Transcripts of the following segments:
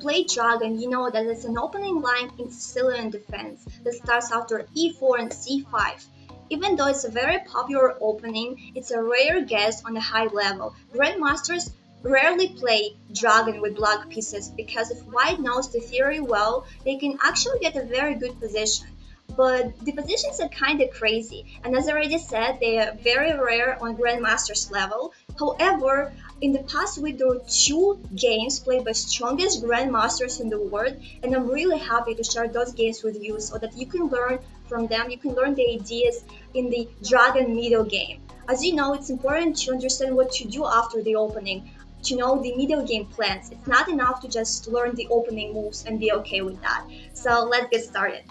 play Dragon, you know that it's an opening line in Sicilian defense that starts after e4 and c5. Even though it's a very popular opening, it's a rare guess on a high level. Grandmasters rarely play Dragon with black pieces because if white knows the theory well, they can actually get a very good position. But the positions are kind of crazy, and as I already said, they are very rare on Grandmasters level. However, in the past week there were two games played by strongest Grandmasters in the world, and I'm really happy to share those games with you so that you can learn from them, you can learn the ideas in the Dragon middle game. As you know, it's important to understand what to do after the opening, to know the middle game plans. It's not enough to just learn the opening moves and be okay with that. So let's get started.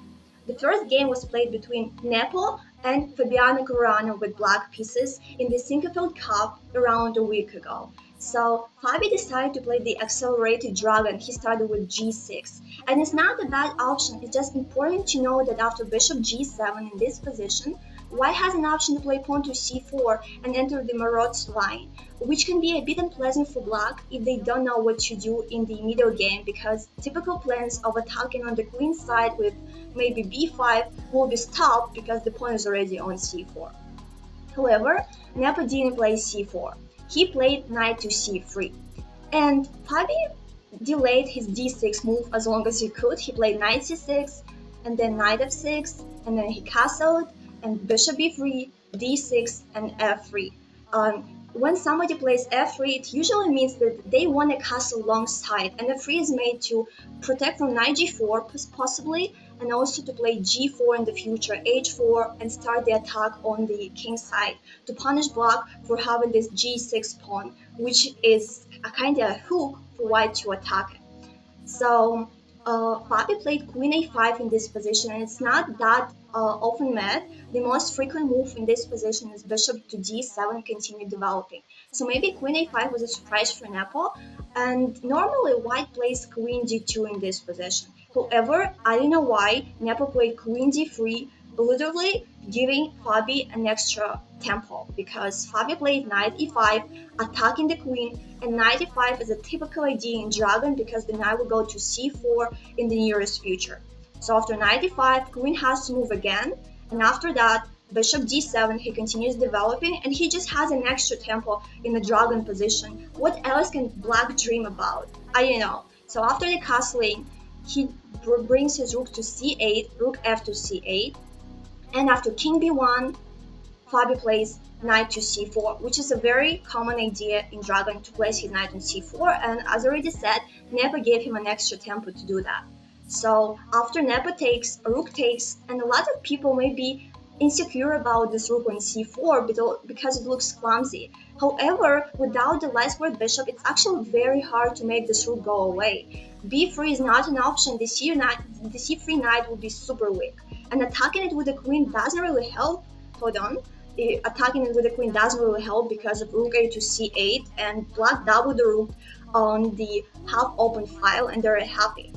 The first game was played between Nepo and Fabiano Caruana with black pieces in the Sinquefield Cup around a week ago. So Fabi decided to play the accelerated dragon. He started with g6. And it's not a bad option, it's just important to know that after bishop g7 in this position, white has an option to play pawn to c4 and enter the Marot's line, which can be a bit unpleasant for black if they don't know what to do in the middle game, because typical plans of attacking on the queen side with maybe b5 will be stopped because the pawn is already on c4. However, Nepo didn't play c4. He played knight to c3. And Fabi delayed his d6 move as long as he could. He played knight c6, and then knight f6, and then he castled, and bishop b3, d6, and f3. When somebody plays f3, it usually means that they want to castle alongside, and f3 is made to protect from knight g4 possibly, and also to play g4 in the future, h4, and start the attack on the king side to punish black for having this g6 pawn, which is a kind of hook for white to attack it. So Fabi played queen a5 in this position, and it's not that often met. The most frequent move in this position is bishop to d7, continue developing. So maybe queen a5 was a surprise for Nepo, and normally white plays queen d2 in this position. However, I don't know why Nepo played queen d3, literally giving Fabi an extra tempo, because Fabi played knight e5, attacking the queen, and knight e5 is a typical idea in Dragon because the knight will go to c4 in the nearest future. So after knight e5, queen has to move again, and after that, bishop d7, he continues developing, and he just has an extra tempo in the Dragon position. What else can black dream about? I don't know. So after the castling, he brings his rook to c8, rook f to c8, and after king b1, Fabi plays knight to c4, which is a very common idea in Dragon to place his knight on c4, and as I already said, Nepo gave him an extra tempo to do that. So after Nepo takes, rook takes, and a lot of people may be insecure about this rook on c4 because it looks clumsy. However, without the last squared bishop, it's actually very hard to make this rook go away. b3 is not an option. The c3 knight will be super weak, and attacking it with the queen doesn't really help. Hold on. Attacking it with the queen doesn't really help because of rook a to c8, and black doubled the rook on the half open file, and they're happy.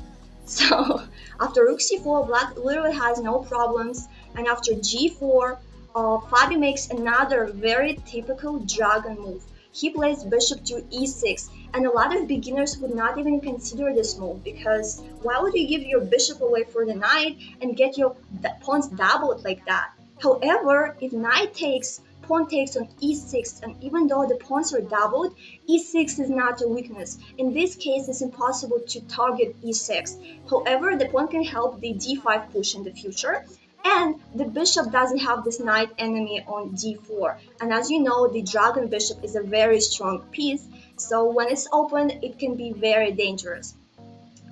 So after rook c4, black literally has no problems, and after g4, Fabi makes another very typical Dragon move. He plays bishop to e6, and a lot of beginners would not even consider this move, because why would you give your bishop away for the knight and get your pawns doubled like that? However, if knight takes, pawn takes on e6, and even though the pawns are doubled, e6 is not a weakness. In this case, it's impossible to target e6. However, the pawn can help the d5 push in the future, and the bishop doesn't have this knight enemy on d4. And as you know, the Dragon bishop is a very strong piece, so when it's open, it can be very dangerous.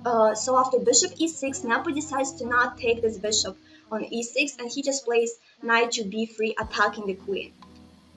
So after bishop e6, Nepo decides to not take this bishop on e6, and he just plays knight to b3, attacking the queen.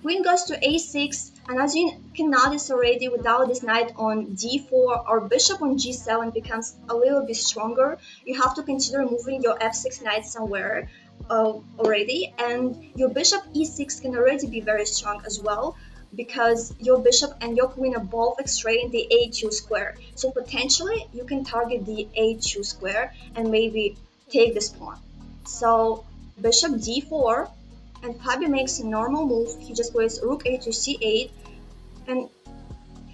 Queen goes to a6, and as you can notice already, without this knight on d4, our bishop on g7 becomes a little bit stronger. You have to consider moving your f6 knight somewhere already, and your bishop e6 can already be very strong as well, because your bishop and your queen are both extracting the a2 square. So potentially you can target the a2 square and maybe take this pawn. So bishop d4, and Fabi makes a normal move. He just plays rook a to c8. And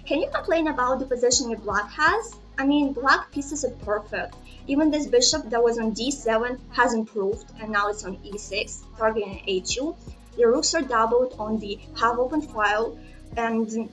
can you complain about the position your black has? I mean, black pieces are perfect. Even this bishop that was on d7 has improved, and now it's on e6, targeting a2. The rooks are doubled on the half-open file, and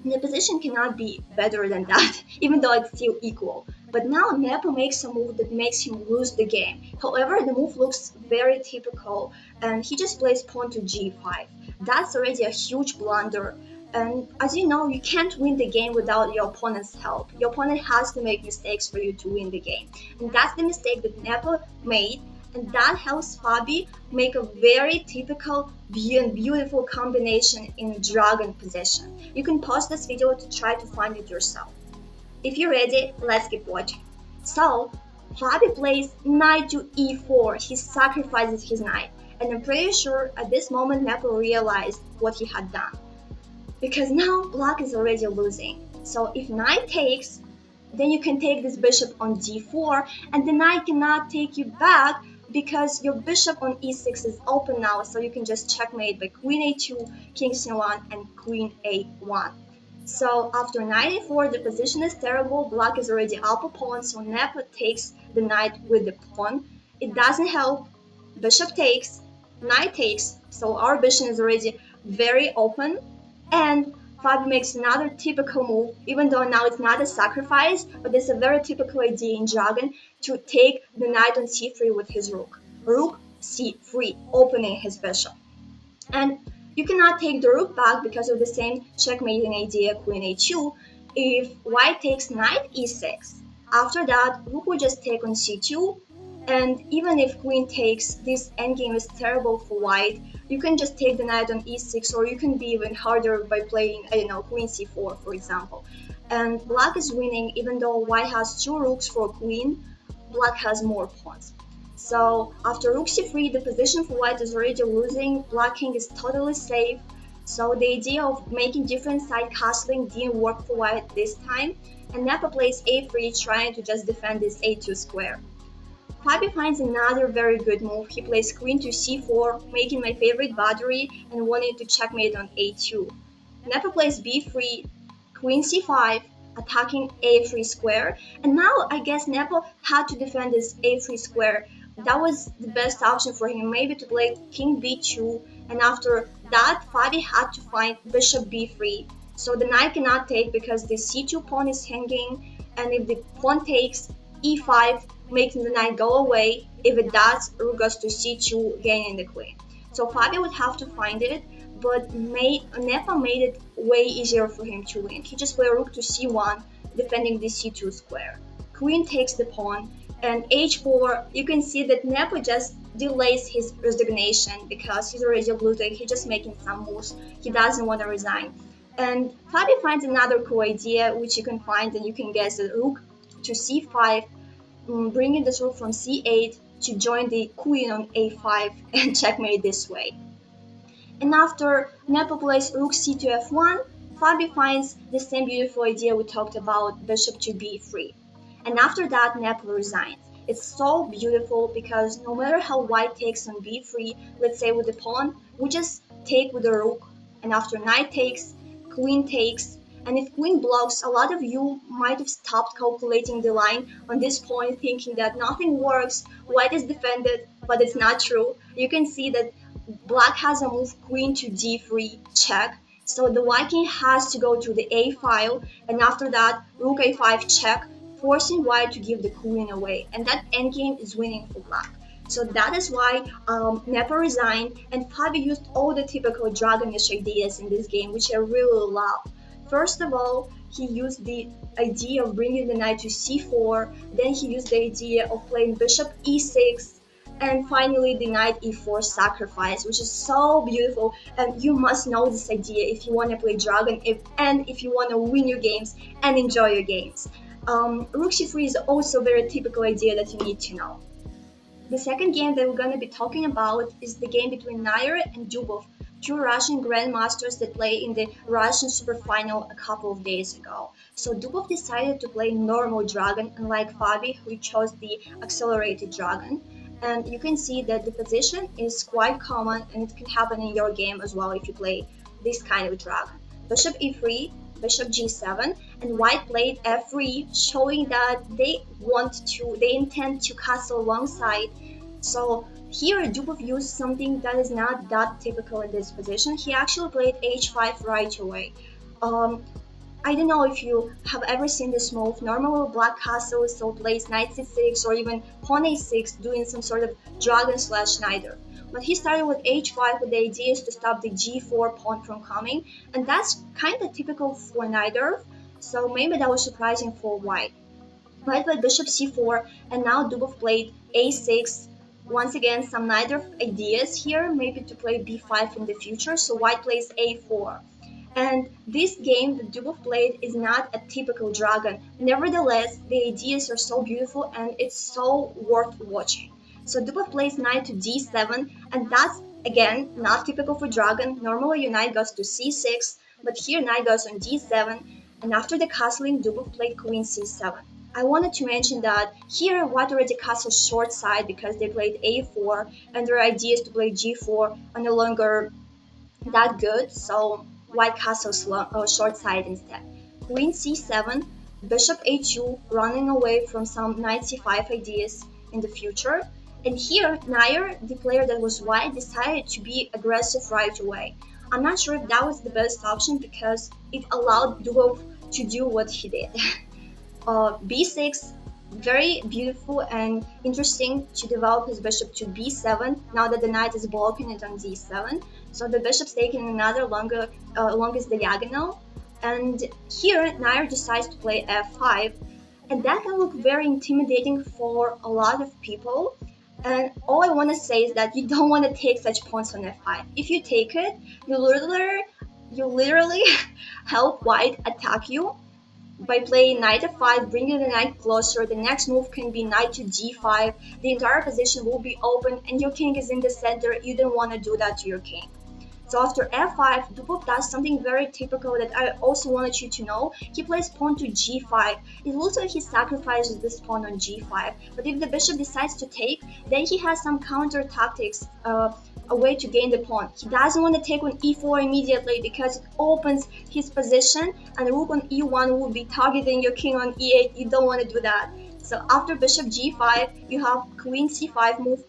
the position cannot be better than that, even though it's still equal. But now Nepo makes a move that makes him lose the game. However, the move looks very typical, and he just plays pawn to g5. That's already a huge blunder. And as you know, you can't win the game without your opponent's help. Your opponent has to make mistakes for you to win the game. And that's the mistake that Nepo made, and that helps Fabi make a very typical and beautiful combination in dragon position. You can pause this video to try to find it yourself. If you're ready, let's keep watching. So, Fabi plays knight to e4, he sacrifices his knight, and I'm pretty sure at this moment Nepo realized what he had done. Because now black is already losing. So if knight takes, then you can take this bishop on d4, and the knight cannot take you back because your bishop on e6 is open now, so you can just checkmate by queen a2, king c1, and queen a1. So after knight a4, the position is terrible, black is already up a pawn, so Nepo takes the knight with the pawn. It doesn't help, bishop takes, knight takes, so our bishop is already very open. And Fabi makes another typical move, even though now it's not a sacrifice, but it's a very typical idea in Dragon to take the knight on c3 with his rook. Rook c3, opening his bishop. And you cannot take the rook back because of the same checkmating idea, queen a2, if white takes knight e6. After that, rook will just take on c2, and even if queen takes, this endgame is terrible for white. You can just take the knight on e6, or you can be even harder by playing, I don't know, queen c4, for example. And black is winning, even though white has two rooks for queen, black has more pawns. So after rook c3, the position for white is already losing, black king is totally safe. So the idea of making different side castling didn't work for white this time, and Nepo plays a3, trying to just defend this a2 square. Fabi finds another very good move. He plays queen to c4, making my favorite battery and wanting to checkmate on a2. Nepo plays b3, queen c5, attacking a3 square, and now I guess Nepo had to defend this a3 square. That was the best option for him, maybe to play king b2, and after that Fabi had to find bishop b3. So the knight cannot take because the c2 pawn is hanging, and if the pawn takes, e5, making the knight go away. If it does, rook goes to c2, gaining the queen. So Fabi would have to find it, but Nepo made it way easier for him to win. He just played rook to c1, defending the c2 square. Queen takes the pawn, and h4, you can see that Nepo just delays his resignation because he's already losing. He's just making some moves. He doesn't want to resign. And Fabi finds another cool idea, which you can find, and you can guess it, rook to c5, bringing this rook from c8 to join the queen on a5 and checkmate this way. And after Nepo plays rook c to f1, Fabi finds the same beautiful idea we talked about, bishop to b3. And after that, Nepo resigns. It's so beautiful because no matter how white takes on b3, let's say with the pawn, we just take with the rook, and after knight takes, queen takes, and if queen blocks, a lot of you might have stopped calculating the line on this point, thinking that nothing works, white is defended, but it's not true. You can see that black has a move queen to d3 check, so the white king has to go to the a file, and after that rook a5 check, forcing white to give the queen away, and that endgame is winning for black. So that is why Nepo resigned, and Fabi used all the typical Dragonish ideas in this game, which I really love. First of all, he used the idea of bringing the knight to c4, then he used the idea of playing bishop e6, and finally the knight e4 sacrifice, which is so beautiful, and you must know this idea if you want to play Dragon and if you want to win your games and enjoy your games. Rook c3 is also a very typical idea that you need to know. The second game that we're going to be talking about is the game between Najer and Dubov, two Russian Grandmasters that play in the Russian Superfinal a couple of days ago. So Dubov decided to play normal Dragon, unlike Fabi, who chose the accelerated Dragon. And you can see that the position is quite common, and it can happen in your game as well if you play this kind of Dragon. Bishop e3, bishop g7, and white played f3, showing that they intend to castle alongside. So here Dubov used something that is not that typical in this position. He actually played h5 right away. I don't know if you have ever seen this move. Normally black castles so plays knight c6 or even pawn a6 doing some sort of dragon slash Najer. But he started with h5 with the idea to stop the g4 pawn from coming, and that's kind of typical for Najer, so maybe that was surprising for white. White played bishop c4, and now Dubov played a6. Once again, some Najer ideas here, maybe to play b5 in the future, so white plays a4. And this game that Dubov played is not a typical dragon. Nevertheless, the ideas are so beautiful and it's so worth watching. So Dubov plays knight to d7, and that's again not typical for dragon. Normally your knight goes to c6, but here knight goes on d7, and after the castling, Dubov played queen c7. I wanted to mention that here white already castled short side because they played a4, and their idea is to play g4 are no longer that good, so white castles short side instead. Queen c7, bishop a2, running away from some knight c5 ideas in the future. And here, Najer, the player that was white, decided to be aggressive right away. I'm not sure if that was the best option because it allowed Dubov to do what he did. b6, very beautiful and interesting to develop his bishop to b7 now that the knight is blocking it on d7. So the bishop's taking another longest diagonal. And here, Najer decides to play f5, and that can look very intimidating for a lot of people. And all I want to say is that you don't want to take such pawns on f5. If you take it, you literally help white attack you by playing knight f5, bringing the knight closer. The next move can be knight to g5. The entire position will be open and your king is in the center. You don't want to do that to your king. So after f5, Dubov does something very typical that I also wanted you to know. He plays pawn to g5. It looks like he sacrifices this pawn on g5, but if the bishop decides to take, then he has some counter tactics, a way to gain the pawn. He doesn't want to take on e4 immediately because it opens his position, and rook on e1 will be targeting your king on e8. You don't want to do that. So after bishop g5, you have queen c5 move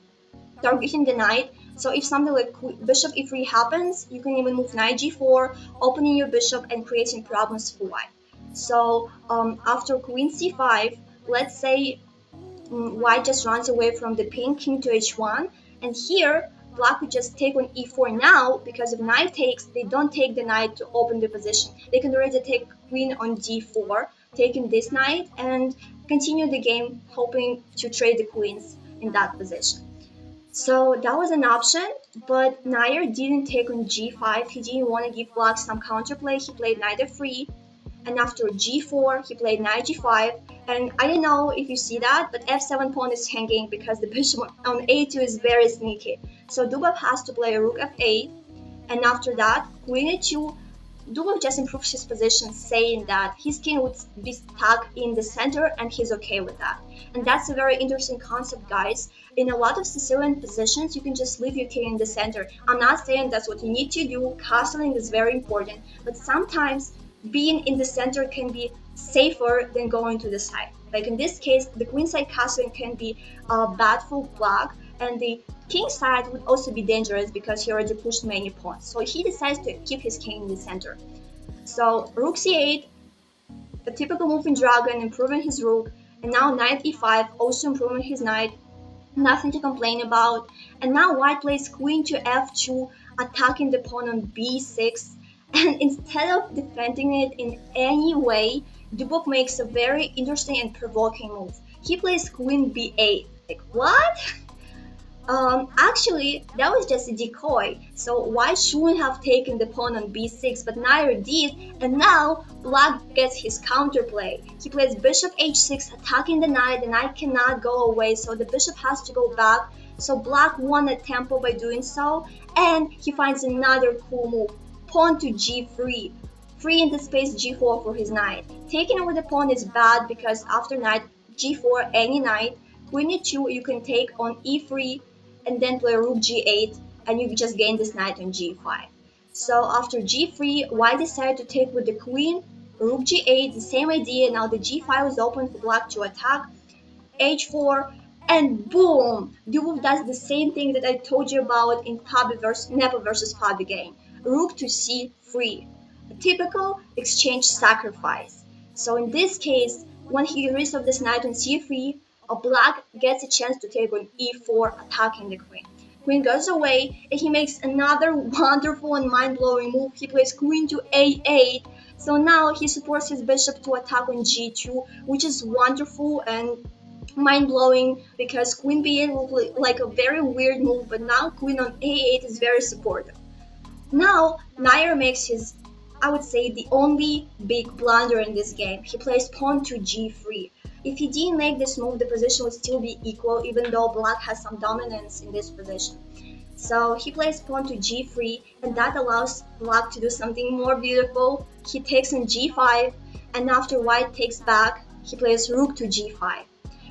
targeting the knight. So if something like bishop e3 happens, you can even move knight g4, opening your bishop and creating problems for white. So after queen c5, let's say white just runs away from the pin, king to h1, and here black would just take on e4 now, because if knight takes, they don't take the knight to open the position. They can already take queen on d4, taking this knight, and continue the game, hoping to trade the queens in that position. So that was an option, but Najer didn't take on g5. He didn't want to give black some counterplay. He played knight f3, and after g4, he played knight g5. And I don't know if you see that, but f7 pawn is hanging because the bishop on a2 is very sneaky. So Dubov has to play rook f8, and after that, queen a2. Dubov just improves his position, saying that his king would be stuck in the center and he's okay with that. And that's a very interesting concept, guys. In a lot of Sicilian positions, you can just leave your king in the center. I'm not saying that's what you need to do. Castling is very important, but sometimes being in the center can be safer than going to the side. Like in this case, the queenside castling can be bad for black, and the king side would also be dangerous because he already pushed many pawns. So he decides to keep his king in the center. So rook c8, a typical move in dragon, improving his rook, and now knight e5, also improving his knight. Nothing to complain about. And now white plays queen to f2, attacking the pawn on b6. And instead of defending it in any way, Dubov makes a very interesting and provoking move. He plays queen b8. Like, what? Actually, that was just a decoy, so white shouldn't have taken the pawn on b6, but Najer did, and now black gets his counterplay. He plays bishop h6, attacking the knight cannot go away, so the bishop has to go back, so black won a tempo by doing so, and he finds another cool move, pawn to g3, freeing the space g4 for his knight. Taking over the pawn is bad because after knight g4, any knight, queen e2, you can take on e3, and then play rook g8, and you just gain this knight on g5. So after g3, white decided to take with the queen, Rook g8, the same idea. Now the g5 is open for black to attack. h4, and boom! Dubov does the same thing that I told you about in Nepo versus Fabi game. Rook to c3, a typical exchange sacrifice. So in this case, when he gets rid of this knight on c3, a black gets a chance to take on e4, attacking the queen. Queen goes away, and he makes another wonderful and mind-blowing move. He plays queen to a8. So now he supports his bishop to attack on g2, which is wonderful and mind-blowing because queen b8 looked like a very weird move, but now queen on a8 is very supportive. Now Najer makes his, I would say, the only big blunder in this game. He plays pawn to g3. If he didn't make this move, the position would still be equal, even though black has some dominance in this position. So he plays pawn to g3, and that allows black to do something more beautiful. He takes on g5, and after white takes back, he plays rook to g5.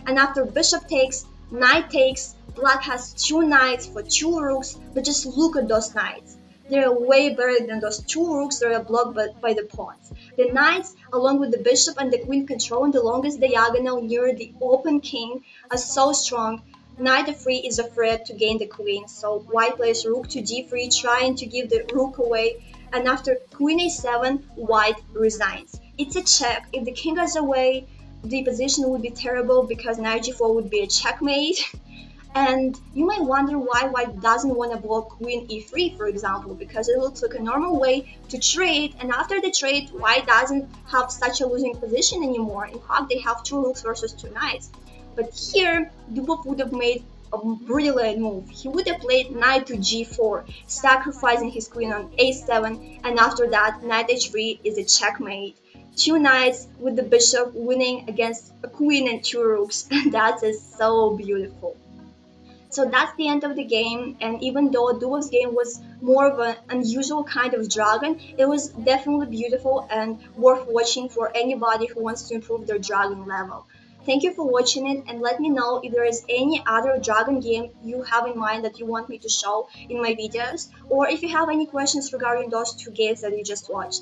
And after bishop takes, knight takes, black has two knights for two rooks, but just look at those knights. They're way better than those two rooks that are blocked by the pawns. The knights, along with the bishop and the queen controlling the longest diagonal near the open king, are so strong. Knight f3 is afraid to gain the queen, so white plays rook to d3, trying to give the rook away, and after queen a7, white resigns. It's a check. If the king goes away, the position would be terrible because knight g4 would be a checkmate. And you might wonder why white doesn't want to block queen e3, for example, because it looks like a normal way to trade, and after the trade, white doesn't have such a losing position anymore. In fact, they have two rooks versus two knights. But here, Dubov would have made a brilliant move. He would have played knight to g4, sacrificing his queen on a7, and after that, knight h3 is a checkmate. Two knights with the bishop winning against a queen and two rooks, and that is so beautiful. So that's the end of the game, and even though Dubov's game was more of an unusual kind of dragon, it was definitely beautiful and worth watching for anybody who wants to improve their dragon level. Thank you for watching it, and let me know if there is any other dragon game you have in mind that you want me to show in my videos, or if you have any questions regarding those two games that you just watched.